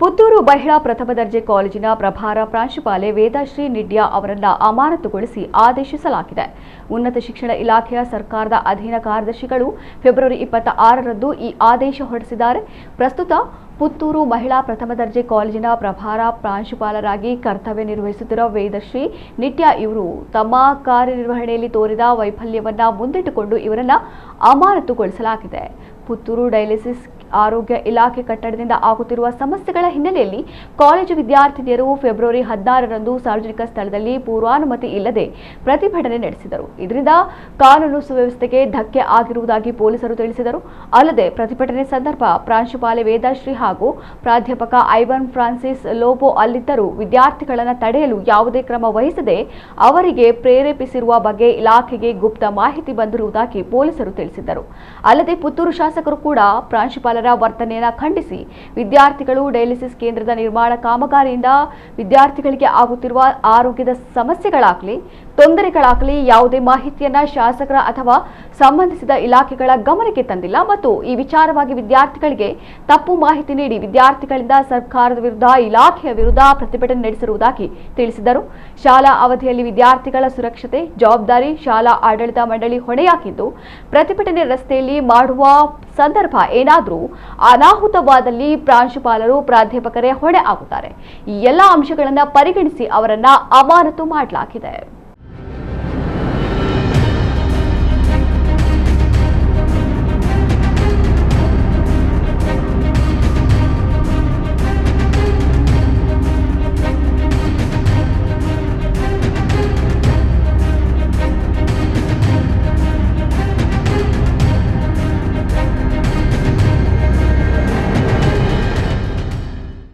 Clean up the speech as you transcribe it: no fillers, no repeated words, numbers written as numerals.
ಪುತ್ತೂರು ಮಹಿಳಾ ಪ್ರಥಮ ದರ್ಜೆ ಕಾಲೇಜಿನ ಪ್ರಭಾರ ಪ್ರಾಂಶುಪಾಲೆ ವೇದಾಶ್ರೀ ನಿಡ್ಯಾ ಅವರನ್ನು ಅಮಾನತುಗೊಳಿಸಿ ಆದೇಶಿಸಲಾಗಿದೆ. ಉನ್ನತ ಶಿಕ್ಷಣ ಇಲಾಖೆಯ ಸರ್ಕಾರದ ಅಧೀನ ಕಾರ್ಯದರ್ಶಿಗಳು ಫೆಬ್ರವರಿ 26ರಂದು ಈ ಆದೇಶ ಹೊರಡಿಸಿದ್ದಾರೆ. ಪ್ರಸ್ತುತ ಪುತ್ತೂರು ಮಹಿಳಾ ಪ್ರಥಮ ದರ್ಜೆ ಕಾಲೇಜಿನ ಪ್ರಭಾರ ಪ್ರಾಂಶುಪಾಲರಾಗಿ ಕರ್ತವ್ಯ ನಿರ್ವಹಿಸುತ್ತಿರುವ ವೇದಶ್ರೀ ನಿಟ್ಯಾ ಇವರು ತಮ್ಮ ಕಾರ್ಯನಿರ್ವಹಣೆಯಲ್ಲಿ ತೋರಿದ ವೈಫಲ್ಯವನ್ನ ಮುಂದಿಟ್ಟುಕೊಂಡು ಇವರನ್ನು ಅಮಾನತುಗೊಳಿಸಲಾಗಿದೆ. ಪುತ್ತೂರು ಡಯಾಲಿಸಿಸ್ ಆರೋಗ್ಯ ಇಲಾಖೆ ಕಟ್ಟಡದಿಂದ ಆಗುತ್ತಿರುವ ಸಮಸ್ಯೆಗಳ ಹಿನ್ನೆಲೆಯಲ್ಲಿ ಕಾಲೇಜು ವಿದ್ಯಾರ್ಥಿನಿಯರು ಫೆಬ್ರವರಿ 16ರಂದು ಸಾರ್ವಜನಿಕ ಸ್ಥಳದಲ್ಲಿ ಪೂರ್ವಾನುಮತಿ ಇಲ್ಲದೆ ಪ್ರತಿಭಟನೆ ನಡೆಸಿದರು. ಇದರಿಂದ ಕಾನೂನು ಸುವ್ಯವಸ್ಥೆಗೆ ಧಕ್ಕೆ ಆಗಿರುವುದಾಗಿ ಪೊಲೀಸರು ತಿಳಿಸಿದರು. ಅಲ್ಲದೆ ಪ್ರತಿಭಟನೆ ಸಂದರ್ಭ ಪ್ರಾಂಶುಪಾಲೆ ವೇದಾಶ್ರೀ ಹಾಗೂ ಪ್ರಾಧ್ಯಾಪಕ ಐವನ್ ಫ್ರಾನ್ಸಿಸ್ ಲೋಬೋ ಅಲ್ಲಿದ್ದರೂ ವಿದ್ಯಾರ್ಥಿಗಳನ್ನು ತಡೆಯಲು ಯಾವುದೇ ಕ್ರಮ ವಹಿಸದೆ ಅವರಿಗೆ ಪ್ರೇರೇಪಿಸಿರುವ ಬಗ್ಗೆ ಇಲಾಖೆಗೆ ಗುಪ್ತ ಮಾಹಿತಿ ಬಂದಿರುವುದಾಗಿ ಪೊಲೀಸರು ತಿಳಿಸಿದರು. ಅಲ್ಲದೆ ಪುತ್ತೂರು ಶಾಸಕರು ಕೂಡ ಪ್ರಾಂಶುಪಾಲ ವರ್ತನೆಯನ್ನು ಖಂಡಿಸಿ ವಿದ್ಯಾರ್ಥಿಗಳು ಡಯಾಲಿಸಿಸ್ ಕೇಂದ್ರದ ನಿರ್ಮಾಣ ಕಾಮಗಾರಿಯಿಂದ ವಿದ್ಯಾರ್ಥಿಗಳಿಗೆ ಆಗುತ್ತಿರುವ ಆರೋಗ್ಯದ ಸಮಸ್ಯೆಗಳಾಗಲಿ ತೊಂದರೆಗಳಾಗಲಿ ಯಾವುದೇ ಮಾಹಿತಿಯನ್ನ ಶಾಸಕರ ಅಥವಾ ಸಂಬಂಧಿಸಿದ ಇಲಾಖೆಗಳ ಗಮನಕ್ಕೆ ತಂದಿಲ್ಲ ಮತ್ತು ಈ ವಿಚಾರವಾಗಿ ವಿದ್ಯಾರ್ಥಿಗಳಿಗೆ ತಪ್ಪು ಮಾಹಿತಿ ನೀಡಿ ವಿದ್ಯಾರ್ಥಿಗಳಿಂದ ಸರ್ಕಾರದ ವಿರುದ್ಧ ಇಲಾಖೆಯ ವಿರುದ್ಧ ಪ್ರತಿಭಟನೆ ನಡೆಸಿರುವುದಾಗಿ ತಿಳಿಸಿದರು. ಶಾಲಾ ಅವಧಿಯಲ್ಲಿ ವಿದ್ಯಾರ್ಥಿಗಳ ಸುರಕ್ಷತೆ ಜವಾಬ್ದಾರಿ ಶಾಲಾ ಆಡಳಿತ ಮಂಡಳಿ ಹೊಣೆಯಾಗಿದ್ದು ಪ್ರತಿಭಟನೆ ರಸ್ತೆಯಲ್ಲಿ ಮಾಡುವ ಸಂದರ್ಭ ಏನಾದರೂ ಅನಾಹುತವಾದಲ್ಲಿ ಪ್ರಾಂಶುಪಾಲರು ಪ್ರಾಧ್ಯಾಪಕರೇ ಹೊಣೆ ಆಗುತ್ತಾರೆ. ಈ ಎಲ್ಲ ಅಂಶಗಳನ್ನು ಪರಿಗಣಿಸಿ ಅವರನ್ನ ಅಮಾನತು ಮಾಡಲಾಗಿದೆ.